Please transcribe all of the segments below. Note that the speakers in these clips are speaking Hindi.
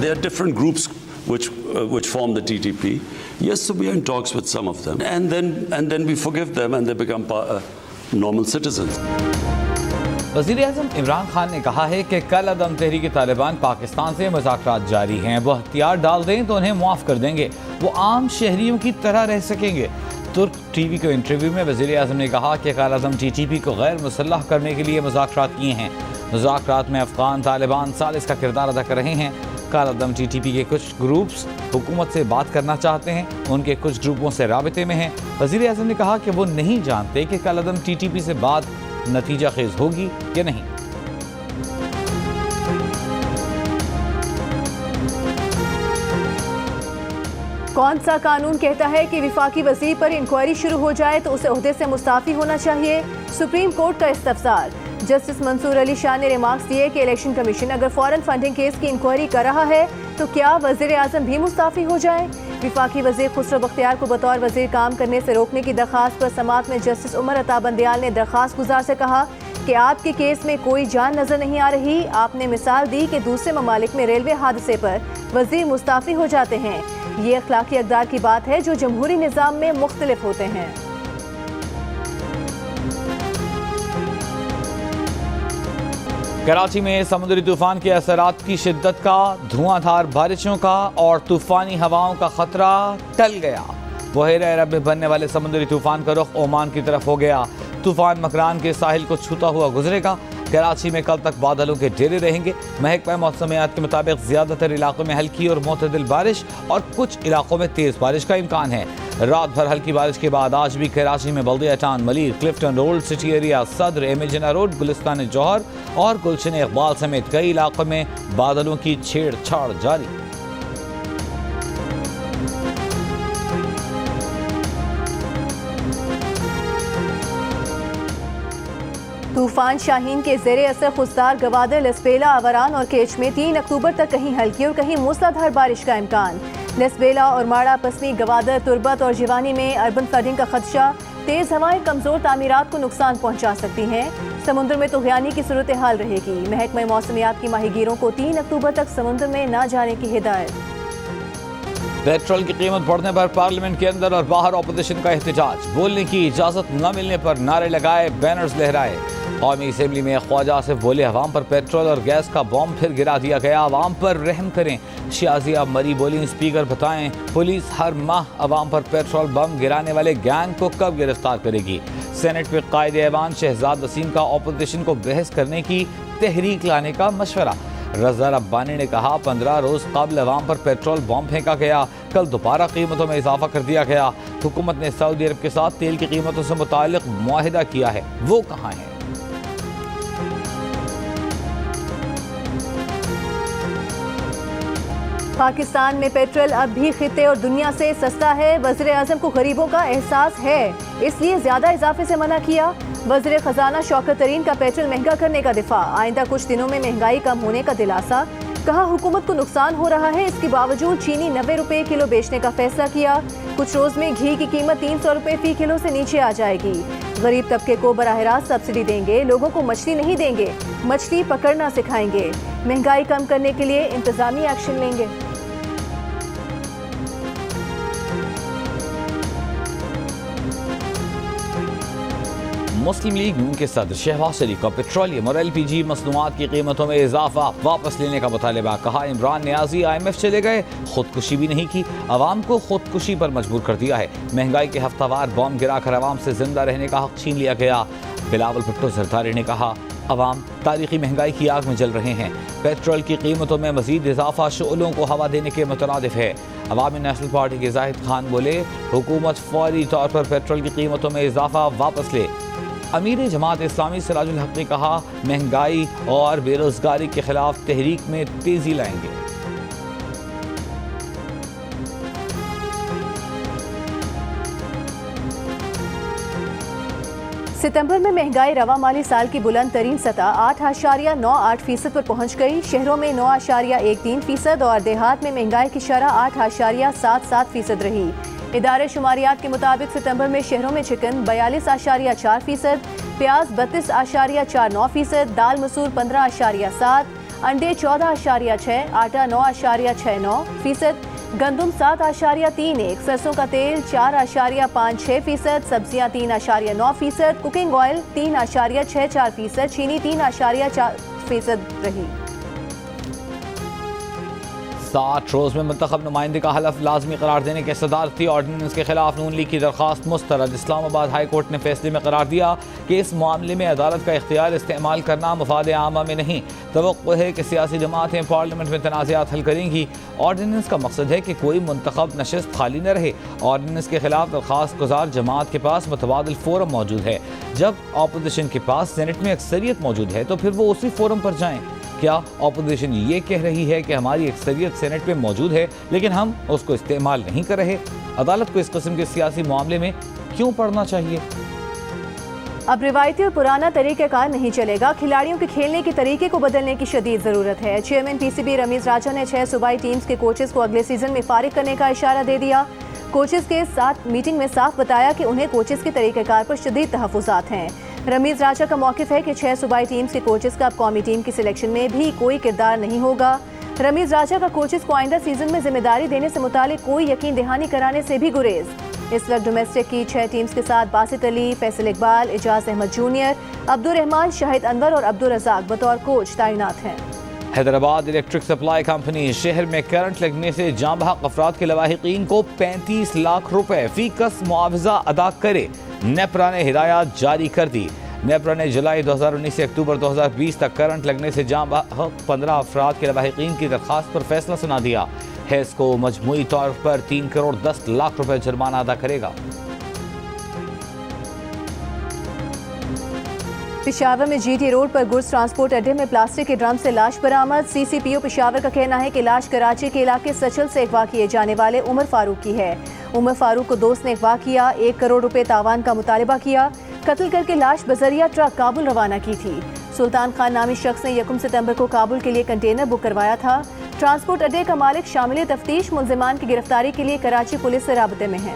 There are different groups which form the TTP. Yes, so we are in talks with some of them, and then we forgive them, and they become normal citizens. वज़ीर-ए-आज़म इमरान खान ने कहा है कि कल अदम तहरीक तालिबान पाकिस्तान से मुज़ाकरात जारी हैं। वो हथियार डाल दें तो उन्हें मुआफ़ कर देंगे, वो आम शहरियों की तरह रह सकेंगे। तुर्क टीवी को इंटरव्यू में वज़ीर-ए-आज़म ने कहा कि कायद-ए-आज़म TTP को गैर मुसल्लह करने के लिए मुज़ाकरात किए हैं। मुज़ाकरात में अफ़गान तालिबान सालिस का किरदार अदा कर रहे हैं। कायद-ए-आज़म TTP के कुछ ग्रुप्स हुकूमत से बात करना चाहते हैं, उनके कुछ ग्रुपों से राबिते में हैं। वज़ीर-ए-आज़म ने कहा कि वो नहीं जानते कि कायद-ए-आज़म TTP से बात नतीजा खेज होगी या नहीं। कौन सा कानून कहता है कि विफाकी वज़ीर पर इंक्वायरी शुरू हो जाए तो उसे ओहदे से मुस्ताफ़ी होना चाहिए? सुप्रीम कोर्ट का इस्तफसार। जस्टिस मंसूर अली शाह ने रिमार्क्स दिए कि इलेक्शन कमीशन अगर फॉरेन फंडिंग केस की इंक्वायरी कर रहा है तो क्या वज़ीर आज़म भी मुस्ताफ़ी हो जाए? विफाकी वज़ीर खुसरो बख्तियार को बतौर वज़ीर काम करने से रोकने की दरख्वास्त पर समाअत में जस्टिस उमर अता बंदियाल ने दरख्वास्त गुजार से कहा कि आपके केस में कोई जान नज़र नहीं आ रही। आपने मिसाल दी कि दूसरे ममालिक में रेलवे हादसे पर वज़ीर मुस्ताफ़ी हो जाते हैं। ये अखलाकी अक़दार की बात है जो जमहूरी निज़ाम में मुख्तलिफ होते हैं। कराची में समुद्री तूफान के असरात की शिद्दत का, धुआंधार बारिशों का और तूफानी हवाओं का खतरा टल गया। बहेरे अरब में बनने वाले समुद्री तूफान का रुख ओमान की तरफ हो गया। तूफान मकरान के साहिल को छूता हुआ गुजरेगा। कराची में कल तक बादलों के डेरे रहेंगे। महकमा मौसमियात के मुताबिक ज़्यादातर इलाकों में हल्की और मोतदिल बारिश और कुछ इलाकों में तेज़ बारिश का इम्कान है। रात भर हल्की बारिश के बाद आज भी कराची में Baldia town, Malir, Clifton, old city area, Saddar, एमिजना रोड, गुलिस्तान जौहर और गुलशन इकबाल समेत कई इलाकों में बादलों की छेड़छाड़ जारी। तूफान शाहीन के ज़ेरे असर खुशदार गवादर, लसबेला, आवरान और केच में 3 अक्टूबर तक कहीं हल्की और कहीं मूसलाधार बारिश का इम्कान। लसबेला और माड़ा, पसनी, गवादर, तुरबत और जिवानी में अर्बन फ्लडिंग का खदशा। तेज़ हवाएं कमज़ोर तामीरात को नुकसान पहुँचा सकती हैं। समुद्र में तुग़यानी की सूरत हाल रहेगी। महकमा मौसमियात की माहीगीरों को 3 अक्टूबर तक समुद्र में न जाने की हिदायत। पेट्रोल की कीमत बढ़ने पर पार्लियामेंट के अंदर और बाहर अपोजिशन का एहतजाज। बोलने की इजाज़त न मिलने पर नारे लगाए, बैनर्स लहराए। कौमी असम्बली में ख्वाजा आसिफ बोले, अवाम पर पेट्रोल और गैस का बॉम्ब फिर गिरा दिया गया, अवाम पर रहम करें। शियाजिया मरी बोली, स्पीकर बताएं पुलिस हर माह अवाम पर पेट्रोल बम गिराने वाले गैंग को कब गिरफ्तार करेगी। सेनेट में कायद ऐवान शहजाद वसीम का अपोजिशन को बहस करने की तहरीक लाने का मशवरा। रज़ा रब्बानी ने कहा 15 रोज़ कबल अवाम पर पेट्रोल बॉम्ब फेंका गया, कल दोबारा कीमतों में इजाफा कर दिया गया। हुकूमत ने सऊदी अरब के साथ तेल की कीमतों से मुताल्लिक मुआहिदा किया है, वो कहाँ है? पाकिस्तान में पेट्रोल अब भी खिते और दुनिया से सस्ता है। वज़ीर आज़म को गरीबों का एहसास है, इसलिए ज़्यादा इजाफे से मना किया। वज़ीर ख़जाना शौकत तरीन का पेट्रोल महंगा करने का दिफा, आइंदा कुछ दिनों में महंगाई कम होने का दिलासा। कहा हुकूमत को नुकसान हो रहा है, इसके बावजूद चीनी 90 रुपये किलो बेचने का फैसला किया। कुछ रोज़ में घी की कीमत 300 रुपये फ़ी किलो से नीचे आ जाएगी। गरीब तबके को बराह रास्त सब्सिडी देंगे, लोगों को मछली नहीं देंगे, मछली पकड़ना सिखाएंगे। महंगाई कम करने के लिए इंतजामी एक्शन लेंगे। मुस्लिम लीग नून के सदर शहबाज शरीफ का पेट्रोलियम और LPG मसनूआत की कीमतों में इजाफा वापस लेने का मुतालबा। कहा इमरान नियाजी IMF चले गए, खुदकुशी भी नहीं की, अवाम को खुदकुशी पर मजबूर कर दिया है। महंगाई के हफ्तावार बॉम्ब गिराकर अवाम से जिंदा रहने का हक छीन लिया गया। बिलावल भुट्टो जरदारी ने कहा अवाम तारीखी महंगाई की आग में जल रहे हैं। पेट्रोल की कीमतों में मजीद इजाफा शुअलों को हवा देने के मुतरादिफ है। अवामी नेशनल पार्टी के जाहिद खान बोले, हुकूमत फौरी तौर पर पेट्रोल की कीमतों में इजाफा वापस ले। अमीर जमात इस्लामी सिराजुल हक ने कहा महंगाई और बेरोजगारी के खिलाफ तहरीक में तेजी लाएंगे। सितंबर में महंगाई रवा माली साल की बुलंद तरीन सतह 8.98% पर पहुंच गई। शहरों में 9.13% और देहात में महंगाई की शरह 8.77% रही। इदारे शुमारियात के मुताबिक सितंबर में शहरों में चिकन 42.4%, प्याज 32.49%, दाल मसूर 15.7, अंडे 14.6, आटा 9.69%, गंदम 7.31, सरसों का तेल 4.56%, सब्जियां 3.9%, कुकिंग ऑयल 3.64%, चीनी 3.4% रही। 60 रोज में मुंतखब नुमाइंदे का हलफ लाजमी करार देने के सदारती ऑर्डिनेंस के खिलाफ नून लीग की दरख्वास्त मुस्तरद। इस्लामाबाद हाई कोर्ट ने फैसले में करार दिया कि इस मामले में अदालत का इख्तियार इस्तेमाल करना मफाद आमा में नहीं। तवक्को है कि सियासी जमातें पार्लियामेंट में तनाज़ात हल करेंगी। ऑर्डिनेंस का मकसद है कि कोई मुंतखब नशिस्त खाली न रहे। ऑर्डिनेंस के खिलाफ दरख्वास्त गुजार जमात के पास मुतबादिल फोरम मौजूद है। जब अपोजिशन के पास सेनेट में अक्सरियत मौजूद है तो फिर वो उसी फोरम पर जाएं। क्या अपोजिशन ये कह रही है कि हमारी अक्सरियत सेनेट में मौजूद है लेकिन हम उसको इस्तेमाल नहीं कर रहे? अदालत को इस किस्म के सियासी मामले में क्यों पढ़ना चाहिए? अब रिवायती और पुराना तरीक़ाकार नहीं चलेगा। खिलाड़ियों के खेलने के तरीके को बदलने की शदीद ज़रूरत है। चेयरमैन पीसीबी रमीज़ राजा ने 6 सूबाई टीम्स के कोचेस को अगले सीजन में फारिग करने का इशारा दे दिया। कोचेस के साथ मीटिंग में साफ बताया कि उन्हें कोचेस के तरीक़ाकार पर शदीद तहफ़्फ़ुज़ात हैं। रमीज़ राजा का मौक़िफ़ है कि 6 सूबाई टीम्स के कोचेस का अब कौमी टीम की सिलेक्शन में भी कोई किरदार नहीं होगा। रमीज़ राजा का कोचेस को आइंदा सीजन में जिम्मेदारी देने से मुतालिक कोई यकीन दहानी कराने से भी गुरेज। इस वक्त डोमेस्टिक की 6 टीम्स के साथ बासित अली, फैसल इकबाल, एजाज अहमद जूनियर, अब्दुल रहमान, शाहिद अनवर और अब्दुल रज़ाक बतौर कोच तैनात हैं। हैदराबाद इलेक्ट्रिक सप्लाई कंपनी शहर में करंट लगने से जाँ बहक अफराद के लवाहिकीन को 35 लाख रुपए फी कस मुआवजा अदा करे। नेपरा ने हिदायत जारी कर दी। नेपरा ने जुलाई 2019 से अक्टूबर 2020 तक करंट लगने से जाँ बहक 15 अफराद के लवाहिकीन की दरख्वास्त पर फैसला सुना दिया। हैस को मजमूई तौर पर 3 करोड़ 10 लाख रुपए जुर्माना अदा करेगा। पेशावर में जीटी रोड पर गुड्स ट्रांसपोर्ट अड्डे में प्लास्टिक के ड्रम से लाश बरामद। सीसीपीओ पेशावर का कहना है कि लाश कराची के इलाके सचल से अगवा किए जाने वाले उमर फारूक की है। उमर फारूक को दोस्त ने अगवा किया, 1 करोड़ रुपए तावान का मुतालबा किया। कत्ल करके लाश बजरिया ट्रक काबुल रवाना की थी। सुल्तान खान नामी शख्स ने 1 सितंबर को काबुल के लिए कंटेनर बुक करवाया था। ट्रांसपोर्ट अड्डे का मालिक शामिल तफ्तीश मुलजिमान की गिरफ्तारी के लिए कराची पुलिस से राबते में है।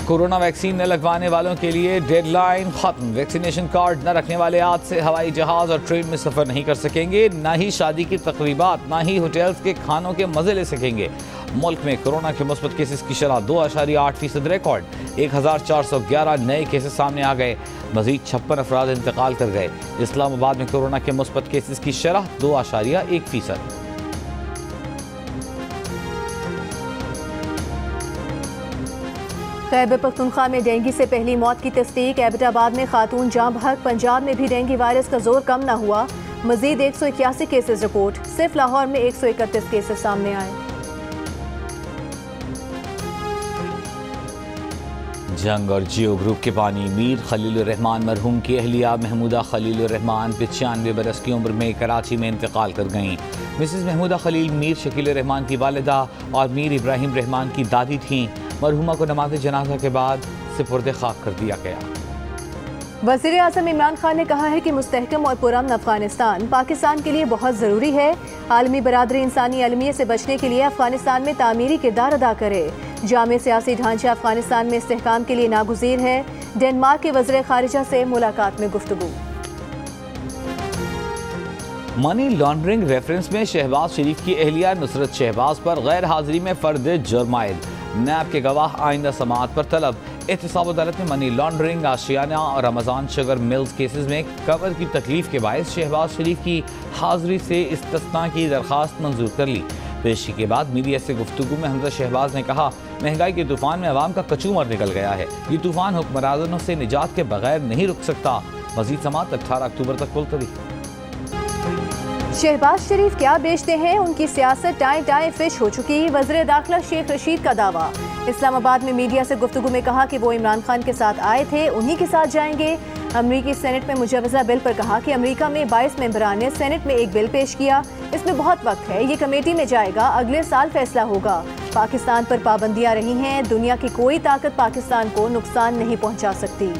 कोरोना वैक्सीन न लगवाने वालों के लिए डेडलाइन खत्म। वैक्सीनेशन कार्ड न रखने वाले आज से हवाई जहाज और ट्रेन में सफर नहीं कर सकेंगे। ना ही शादी की तकरीबात, ना ही होटल्स के खानों के मजे ले सकेंगे। मुल्क में कोरोना के मुस्बत केसेस की शरह 2.8% रिकॉर्ड। 1411 नए केसेस सामने आ गए। मजीद 56 अफराद इंतकाल कर गए। इस्लामाबाद में कोरोना के मुस्बत केसेस की शरह 2.1%। खैबर पख्तूनख्वा में डेंगू से पहली मौत की तस्दीक। एबटाबाद में खातून जाँ बहक। पंजाब में भी डेंगू वायरस का जोर कम न हुआ। मजीद 181 केसेस रिपोर्ट। सिर्फ लाहौर में 131 केसेस सामने आए। जंग और जियो ग्रुप के बानी मीर खलीलुर रहमान मरहूम की अहलिया महमूदा खलीलुर रहमान 95 बरस की उम्र में कराची में इंतकाल कर गईं। मिसेस महमूदा खलील मीर शकील रहमान की वालिदा और मीर इब्राहिम रहमान की दादी थीं। मरहुमा को नमाज जनाजा के बाद सिपुर्द खाक कर दिया गया। वज़ीर आज़म इमरान खान ने कहा है कि मुस्तहकम और पुरअमन अफगानिस्तान पाकिस्तान के लिए बहुत ज़रूरी है। आलमी बरादरी इंसानी अलमियत से बचने के लिए अफगानिस्तान में तामीरी किरदार अदा करे। जामे सियासी ढांचा अफगानिस्तान में इस्तेहकाम के लिए नागुज़ीर है। डेनमार्क के वज़ीर खारिजा से मुलाकात में गुफ्तगू। मनी लॉन्ड्रिंग रेफरेंस में शहबाज शरीफ की अहलिया नुसरत शहबाज पर गैर हाजिरी में फर्द जुर्माइद। नैब के गवाह आइंदा समाअत पर तलब। एहतसाब अदालत ने मनी लॉन्ड्रिंग, आशियाना और रमजान शुगर मिल्स केसेस में कवर की तकलीफ के बायस शहबाज शरीफ की हाजिरी से इस्तिस्ना की दरख्वास्त मंजूर कर ली। पेशी के बाद मीडिया से गुफ्तगू में हमजा शहबाज ने कहा, महंगाई के तूफान में अवाम का कचूमर निकल गया है। ये तूफान हुक्मरानों से निजात के बगैर नहीं रुक सकता। मजीद समाअत 18 अक्टूबर तक मुलतवी। शहबाज शरीफ क्या बेचते हैं, उनकी सियासत टाई टाई फिश हो चुकी। वज़ीर दाखिला शेख रशीद का दावा। इस्लामाबाद में मीडिया से गुफ्तगू में कहा कि वो इमरान खान के साथ आए थे, उन्हीं के साथ जाएंगे। अमरीकी सेनेट में मुजवज़ा बिल पर कहा कि अमरीका में 22 मेंबरान ने सेनेट में एक बिल पेश किया। इसमें बहुत वक्त है, ये कमेटी में जाएगा, अगले साल फैसला होगा। पाकिस्तान पर पाबंदियाँ रही हैं, दुनिया की कोई ताकत पाकिस्तान को नुकसान नहीं पहुँचा सकती।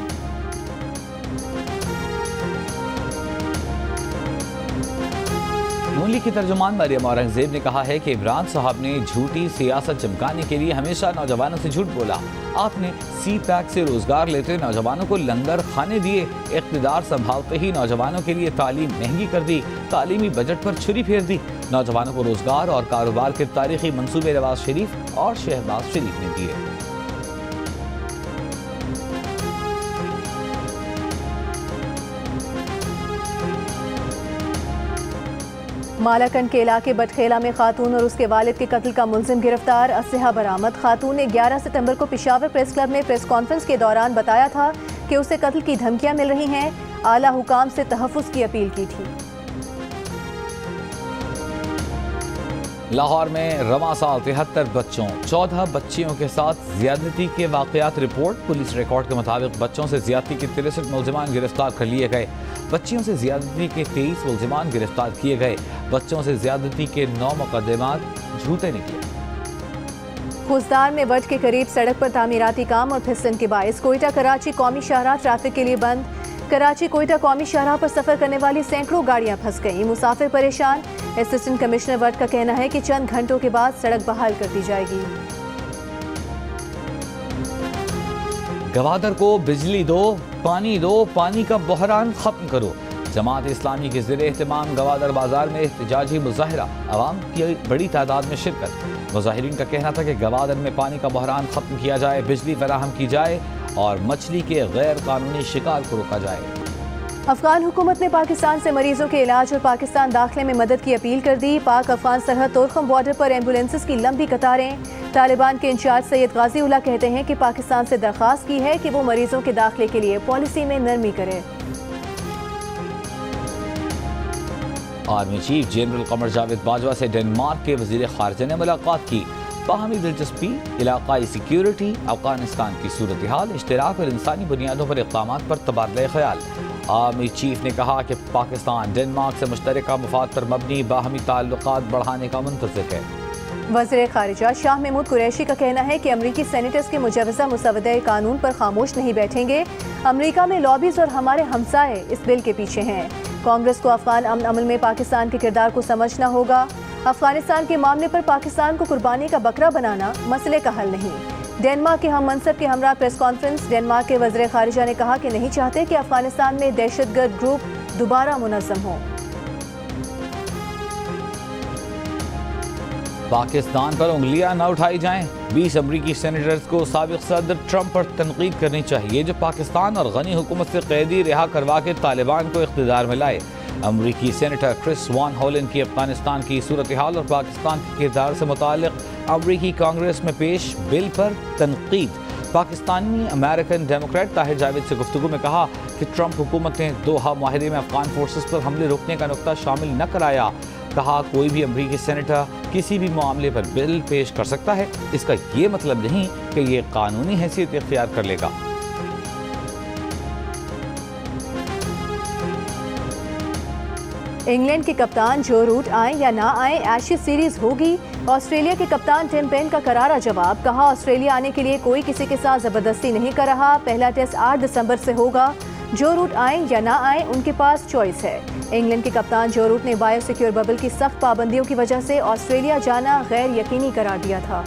नून लीग की तर्जुमान मरियम औरंगजेब ने कहा है कि इमरान साहब ने झूठी सियासत चमकाने के लिए हमेशा नौजवानों से झूठ बोला। आपने सी पैक से रोजगार लेते नौजवानों को लंगर खाने दिए, इख्तिदार संभालते ही नौजवानों के लिए तालीम महंगी कर दी, तालीमी बजट पर छुरी फेर दी, नौजवानों को रोजगार और कारोबार के तारीखी मंसूबे नवाज शरीफ और शहबाज शरीफ ने दिए। मालाकंड के इलाके बटखेला में खातून और उसके वालिद के कत्ल का मुलजिम गिरफ्तार, असलहा बरामद। खातून ने 11 सितंबर को पेशावर प्रेस क्लब में प्रेस कॉन्फ्रेंस के दौरान बताया था कि उसे कत्ल की धमकियां मिल रही हैं, आला हुकाम से तहफ़्फ़ुज़ की अपील की थी। लाहौर में रवा साल 73 बच्चों 14 बच्चियों के साथ ज्यादती के वाकयात रिपोर्ट। पुलिस रिकॉर्ड के मुताबिक बच्चों से ज्यादती के 63 मुलजिमान गिरफ्तार कर लिए गए। बच्चियों से ज्यादती के 23 मुलजिमान गिरफ्तार किए गए। बच्चों से ज्यादती के 9 मुकदमात झूठे निकले। खुजदार में वट के करीब सड़क पर तामीराती काम और फिसलन के बायस कोयटा कराची कौमी शाहराह ट्रैफिक के लिए बंद। कराची कोयटा कौमी शाहराह पर सफर करने वाली सैकड़ों गाड़ियां फंस गईं, मुसाफिर परेशान। असिस्टेंट कमिश्नर वट का कहना है कि चंद घंटों के बाद सड़क बहाल कर दी जाएगी। गवादर को बिजली दो, पानी का बहरान खत्म करो। जमात इस्लामी के ज़रिए एहतमाम गवादर बाजार में एहतजाजी मुजाहिरा, आवाम की बड़ी तादाद में शिरकत। मुजाहिरीन का कहना था कि गवादर में पानी का बहरान खत्म किया जाए, बिजली फराहम की जाए और मछली के गैर कानूनी शिकार को रोका जाए। अफगान हुकूमत ने पाकिस्तान से मरीजों के इलाज और पाकिस्तान दाखिले में मदद की अपील कर दी। पाक अफगान सरहद तोरखम बॉर्डर पर एम्बुलेंसेस की लंबी कतारें। तालिबान के इंचार्ज सैयद गाजी उल्लाह कहते हैं कि पाकिस्तान से दरख्वास्त की है कि वो मरीजों के दाखिले के लिए पॉलिसी में नरमी करे। Army chief general Qamar Javed Bajwa से डेनमार्क के वजीर खारजा ने मुलाकात की। बाहमी दिलचस्पी, इलाकाई सिक्योरिटी, अफगानिस्तान की सूरत हाल, इश्तराक और इंसानी बुनियादों पर इक़दामात पर तबादला ख्याल। आर्मी चीफ ने कहा कि पाकिस्तान डेनमार्क से मुश्तरका मफाद पर मबनी बाहमी ताल्लुकात बढ़ाने का मुंतज़िर है। वज़ीर ख़ारिजा शाह महमूद कुरैशी का कहना है कि अमरीकी सेनेटर्स के मुजवज़ा मुसवदे कानून पर खामोश नहीं बैठेंगे। अमरीका में लॉबीज और हमारे हमसाए इस बिल के पीछे हैं। कांग्रेस को अफगान अमन अमल में पाकिस्तान के किरदार को समझना होगा। अफगानिस्तान के मामले पर पाकिस्तान को कुर्बानी का बकरा बनाना मसले का हल नहीं। डेनमार्क के हम मनसब के हमरा प्रेस कॉन्फ्रेंस। डेनमार्क के वज़ीर ख़ारिजा ने कहा कि नहीं चाहते कि अफगानिस्तान में दहशतगर्द ग्रुप दोबारा मुनज़्ज़म हो। पाकिस्तान पर उंगलियां न उठाई जाएं। 20 अमरीकी सेनेटर्स को साबिक़ सदर ट्रंप पर तनकीद करनी चाहिए, जो पाकिस्तान और गनी हुकूमत से कैदी रिहा करवा के तालिबान को इख्तिदार में लाए। अमरीकी सेनेटर क्रिस वान होलन की अफगानिस्तान की सूरत हाल और पाकिस्तान के किरदार से मुताल्लिक़ अमरीकी कांग्रेस में पेश बिल पर तनकीद। पाकिस्तानी अमेरिकन डेमोक्रेट ताहिर जावेद से गुफ्तगू में कहा कि ट्रंप हुकूमत ने दोहा माहिरे में अफगान फोर्सेस पर हमले रोकने का नुक्ता शामिल न कराया। कहा कोई भी अमरीकी सेनेटर किसी भी मामले पर बिल पेश कर सकता है, इसका ये मतलब नहीं कि ये कानूनी हैसियत इख्तियार कर लेगा। इंग्लैंड के कप्तान जो रूट आए या ना आए, एशेज सीरीज होगी। ऑस्ट्रेलिया के कप्तान टिम पेन का करारा जवाब। कहा ऑस्ट्रेलिया आने के लिए कोई किसी के साथ जबरदस्ती नहीं कर रहा। पहला टेस्ट 8 दिसंबर से होगा। जो रूट आए या ना आए, उनके पास चॉइस है। इंग्लैंड के कप्तान जो रूट ने बायो सिक्योर बबल की सख्त पाबंदियों की वजह से ऑस्ट्रेलिया जाना गैर यकीनी करार दिया था।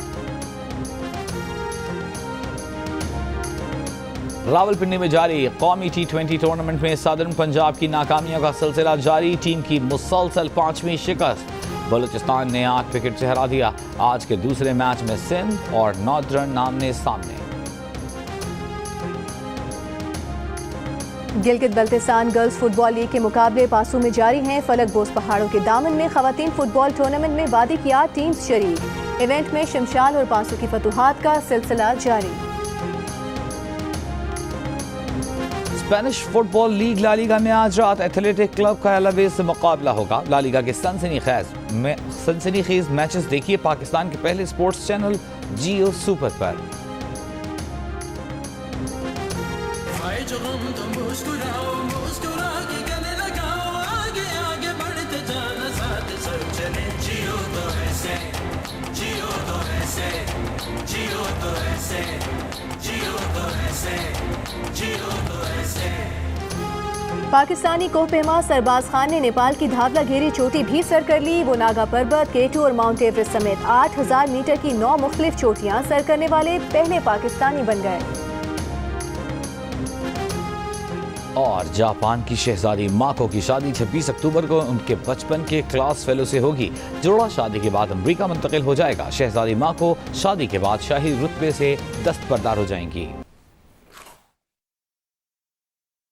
रावलपिंडी में जारी कौमी T20 टूर्नामेंट में सदर्न पंजाब की नाकामियों का सिलसिला जारी। टीम की मुसलसल 5वीं शिकस्त। बलूचिस्तान ने 8 विकेट से हरा दिया। आज के दूसरे मैच में सिंध और नॉर्दर्न आमने सामने। Gilgit Baltistan girls football league के मुकाबले पासू में जारी हैं। फलक बोस पहाड़ों के दामन में खवातीन फुटबॉल टूर्नामेंट में वादी की 8 टीम्स शरीक। इवेंट में शमशाल और पासू की फतुहात का सिलसिला जारी। Spanish football league La Liga में आज रात एथलेटिक क्लब का एलावेज से मुकाबला होगा। ला लीगा के सनसनीखेज मैचेस देखिए पाकिस्तान के पहले स्पोर्ट्स चैनल जियो सुपर पर। पाकिस्तानी कोहपेमा सरबाज खान ने नेपाल की धावला घेरी चोटी भी सर कर ली। वो नागा पर्वत, K2 और माउंट एवरेस्ट समेत 8000 मीटर की 9 मुख्तलिफ चोटियां सर करने वाले पहले पाकिस्तानी बन गए। और जापान की शहजादी माको की शादी 26 अक्टूबर को उनके बचपन के क्लास फेलो से होगी। जोड़ा शादी के बाद अमेरिका मुंतकिल हो जाएगा। शहजादी माको शादी के बाद शाही रुतबे से दस्तबरदार हो जाएंगी।